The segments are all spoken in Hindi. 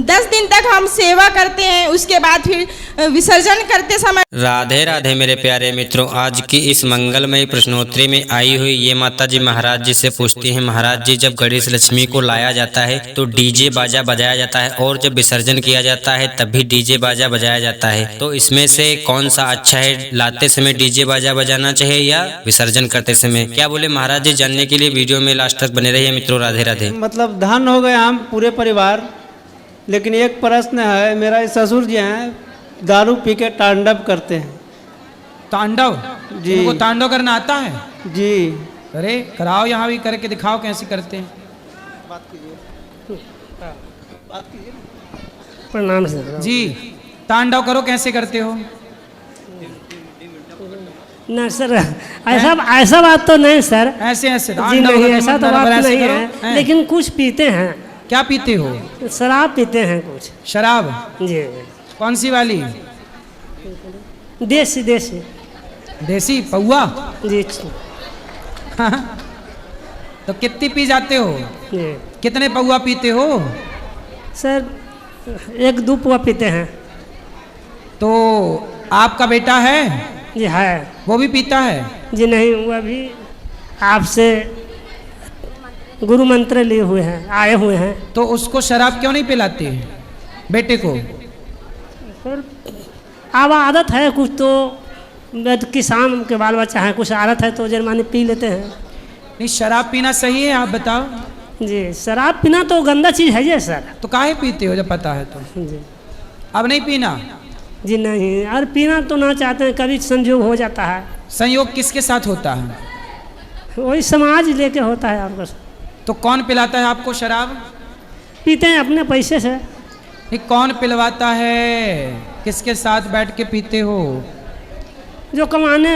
10 दिन तक हम सेवा करते हैं, उसके बाद फिर विसर्जन करते समय। राधे राधे मेरे प्यारे मित्रों, आज की इस मंगलमय प्रश्नोत्तरी में आई हुई ये माता जी महाराज जी से पूछती हैं, महाराज जी जब गणेश लक्ष्मी को लाया जाता है तो डीजे बाजा बजाया जाता है और जब विसर्जन किया जाता है तब भी डीजे बाजा बजाया जाता है, तो इसमें से कौन सा अच्छा है? लाते समय डीजे बाजा बजाना चाहिए या विसर्जन करते समय? क्या बोले महाराज जी, जानने के लिए वीडियो में लास्ट तक बने रहिए मित्रों। राधे राधे। मतलब धन हो गए हम पूरे परिवार, लेकिन एक प्रश्न है, मेरा ससुर जी हैं दारू पी के तांडव करते हैं। तांडव? जी। उनको तांडव करना आता है? जी। अरे कराओ, यहाँ भी करके दिखाओ कैसे करते हैं। प्रणाम सर जी, तांडव करो, कैसे करते हो? ना सर, ऐसा बात तो नहीं सर। ऐसे ऐसे जी नहीं, ऐसा तो बात नहीं है, लेकिन कुछ पीते हैं। क्या पीते हो? शराब पीते हैं कुछ। शराब? जी। कौन सी वाली? देसी देसी देसी पौआ? जी। तो कितनी पी जाते हो? जी कितने पौआ पीते हो? सर 1-2 पुआ पीते हैं। तो आपका बेटा है? जी है। वो भी पीता है? जी नहीं, वो अभी आपसे गुरु मंत्र लिए हुए हैं, आए हुए हैं। तो उसको शराब क्यों नहीं पिलाते बेटे को? सर अब आदत है कुछ, तो किसान के बाल बच्चा है, कुछ आदत है तो जर्मानी पी लेते हैं। नहीं, शराब पीना सही है? आप बताओ। जी, शराब पीना तो गंदा चीज़ है ये सर। तो काहे पीते हो जब पता है तो? जी। अब नहीं पीना? जी नहीं, और पीना तो ना चाहते हैं, कभी संयोग हो जाता है। संयोग किसके साथ होता है? वही समाज लेके होता है आपको। तो कौन पिलाता है आपको शराब? पीते हैं अपने पैसे से। नहीं, कौन पिलवाता है? किसके साथ बैठ के पीते हो? जो कमाने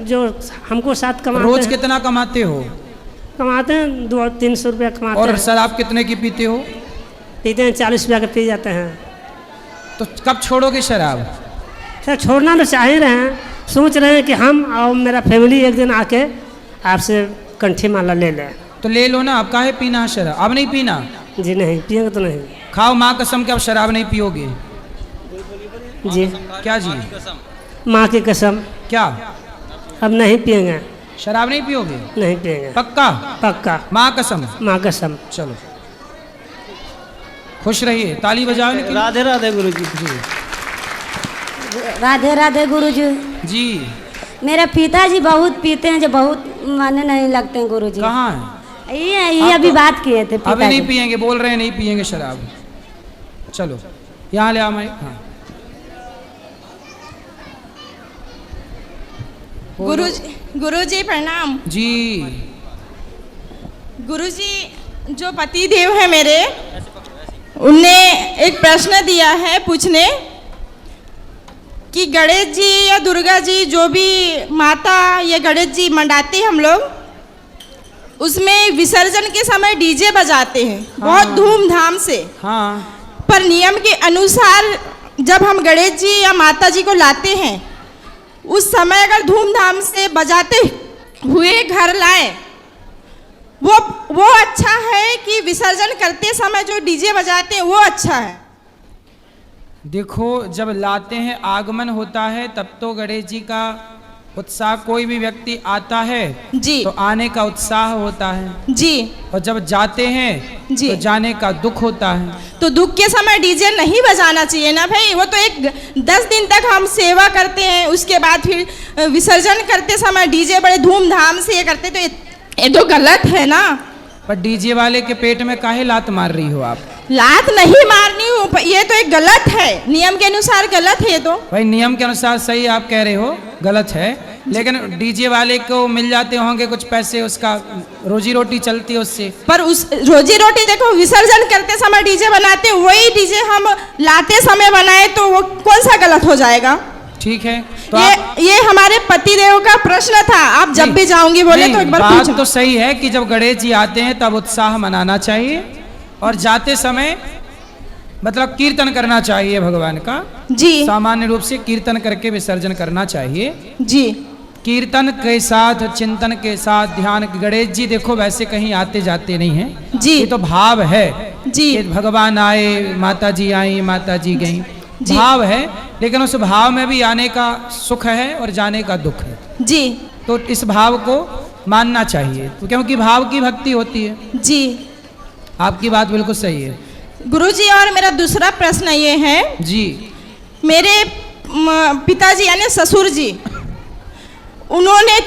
जो हमको साथ कमाते रोज हैं। कितना कमाते हो? कमाते हैं 200-300 रुपया कमाते हैं। और शराब कितने की पीते हो? पीते हैं 40 रुपया के पी जाते हैं। तो कब छोड़ोगे शराब? सर छोड़ना तो चाह ही रहे हैं, सोच रहे हैं कि हम और मेरा फैमिली एक दिन आके आपसे कंठी माला ले लें। तो ले लो ना, अब काहे पीना है शराब? अब नहीं पीना? जी नहीं, पिएंगे तो नहीं। खाओ माँ कसम के अब शराब नहीं पियोगे। जी। क्या जी? माँ की कसम। क्या? अब नहीं पिएंगे। शराब नहीं पियोगे? नहीं पिएंगे। पक्का? पक्का। माँ कसम? माँ कसम। चलो, खुश रहिए, ताली बजाओ। लेकिन राधे राधे गुरु जी। राधे राधे गुरुजी। जी। मेरे पिताजी बहुत पीते हैं, जो बहुत माने नहीं लगते हैं गुरुजी। कहाँ है? ये अभी बात किए थे। अभी नहीं पिएंगे, बोल रहे हैं नहीं पिएंगे शराब। चलो यहाँ ले आओ। मैं हाँ। गुरुजी प्रणाम। जी। गुरुजी, जो पति देव है मेरे, उनने एक प्रश्न दिया है पूछने कि गणेश जी या दुर्गा जी, जो भी माता या गणेश जी मंडाते हैं हम लोग, उसमें विसर्जन के समय डीजे बजाते हैं। हाँ। बहुत धूमधाम से। हाँ। पर नियम के अनुसार जब हम गणेश जी या माता जी को लाते हैं, उस समय अगर धूमधाम से बजाते हुए घर लाए, वो अच्छा है कि विसर्जन करते समय जो डीजे बजाते हैं वो अच्छा है? देखो, जब लाते हैं, आगमन होता है, तब तो गणेश जी का उत्साह, कोई भी व्यक्ति आता है जी तो आने का उत्साह होता है जी, और जब जाते हैं जी तो जाने का दुख होता है। तो दुख के समय डीजे नहीं बजाना चाहिए ना भाई। वो तो एक 10 दिन तक हम सेवा करते हैं, उसके बाद फिर विसर्जन करते समय डीजे बड़े धूमधाम से ये करते, तो ये तो गलत है ना। पर डीजे वाले के पेट में काहे लात मार रही हो आप? लात नहीं मारनी हूँ, ये तो एक गलत है, नियम के अनुसार गलत है। ये तो भाई नियम के अनुसार सही आप कह रहे हो, गलत है, लेकिन डीजे वाले को मिल जाते होंगे कुछ पैसे, उसका रोजी रोटी चलती है उससे। पर उस रोजी रोटी, देखो विसर्जन करते समय डीजे बनाते हैं, वही डीजे हम लाते समय बनाए तो वो कौन सा गलत हो जाएगा? ठीक है, तो ये हमारे पति देव का प्रश्न था। आप जब भी जाऊंगी बोले तो एक बार बात पूछो। तो सही है कि जब गणेश जी आते हैं तब उत्साह मनाना चाहिए, और जाते समय मतलब कीर्तन करना चाहिए भगवान का। जी। सामान्य रूप से कीर्तन करके विसर्जन करना चाहिए। जी। कीर्तन के साथ, चिंतन के साथ ध्यान। गणेश जी देखो वैसे कहीं आते जाते नहीं हैं जी। ये तो भाव है जी। कि भगवान आए, माता जी आई, माता जी गई, जी। भाव है। लेकिन उस भाव में भी आने का सुख है और जाने का दुख है, जी तो इस भाव को मानना चाहिए, तो क्योंकि भाव की भक्ति होती है। जी आपकी बात बिल्कुल सही है गुरुजी। और मेरा दूसरा प्रश्न ये है, जी। मेरे पिताजी यानी ससुर जी, उन्होंने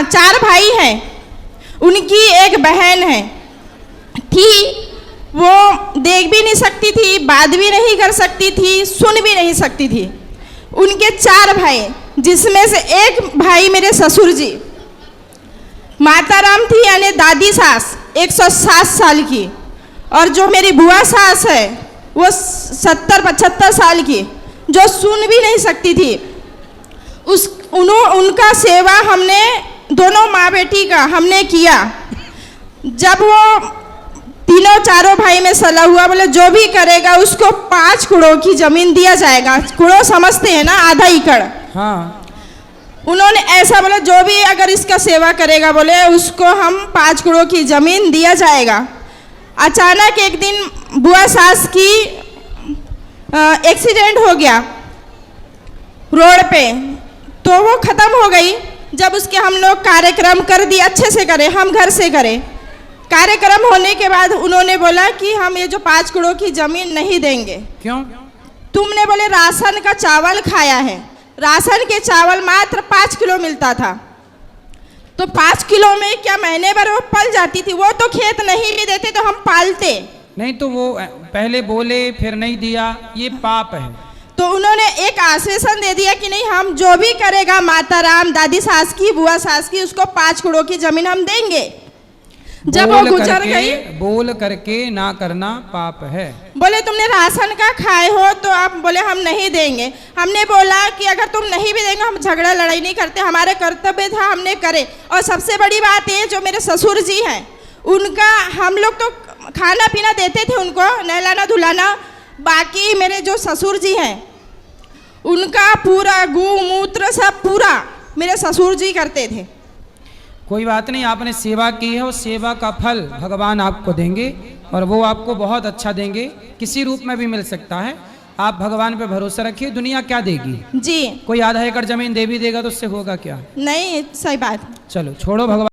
4 भाई हैं, उनकी एक बहन है थी, वो देख भी नहीं सकती थी, बात भी नहीं कर सकती थी, सुन भी नहीं सकती थी। उनके 4 भाई, जिसमें से एक भाई मेरे ससुर जी, माता राम थी यानी दादी सास 107 साल की, और जो मेरी बुआ सास है वो 70-75 साल की, जो सुन भी नहीं सकती थी। उनका सेवा हमने दोनों माँ बेटी का हमने किया। जब वो तीनों चारों भाई में सलाह हुआ, बोले जो भी करेगा उसको 5 करोड़ की जमीन दिया जाएगा। करोड़ समझते हैं ना, आधा एकड़। हाँ, उन्होंने ऐसा बोला, जो भी अगर इसका सेवा करेगा बोले उसको हम 5 करोड़ की जमीन दिया जाएगा। अचानक एक दिन बुआ सास की एक्सीडेंट हो गया रोड पे, तो वो ख़त्म हो गई। जब उसके हम लोग कार्यक्रम कर दिए, अच्छे से करे, हम घर से करे। कार्यक्रम होने के बाद उन्होंने बोला कि हम ये जो 5 करोड़ की ज़मीन नहीं देंगे। क्यों? तुमने बोले राशन का चावल खाया है, राशन के चावल मात्र 5 किलो मिलता था, तो 5 किलो में क्या महीने भर वो पल जाती थी। वो तो खेत नहीं भी देते तो हम पालते नहीं, तो वो पहले बोले फिर नहीं दिया, ये पाप है। तो उन्होंने एक आश्वासन दे दिया कि नहीं, हम जो भी करेगा माता राम, दादी सास की, बुआ सास की, उसको 5 करोड़ की जमीन हम देंगे। जब वो गुजर गई, बोल करके ना करना पाप है। बोले तुमने राशन का खाए हो तो आप बोले हम नहीं देंगे। हमने बोला कि अगर तुम नहीं भी देंगे, हम झगड़ा लड़ाई नहीं करते, हमारे कर्तव्य था हमने करे। और सबसे बड़ी बात ये, जो मेरे ससुर जी हैं, उनका हम लोग तो खाना पीना देते थे, उनको नहलाना धुलाना। बाकी मेरे जो ससुर जी हैं, उनका पूरा गौमूत्र सब पूरा मेरे ससुर जी करते थे। कोई बात नहीं, आपने सेवा की है, उस सेवा का फल भगवान आपको देंगे, और वो आपको बहुत अच्छा देंगे, किसी रूप में भी मिल सकता है। आप भगवान पे भरोसा रखिए, दुनिया क्या देगी जी। कोई आधा एकड़ जमीन दे भी देगा तो उससे होगा क्या? नहीं, सही बात। चलो छोड़ो, भगवान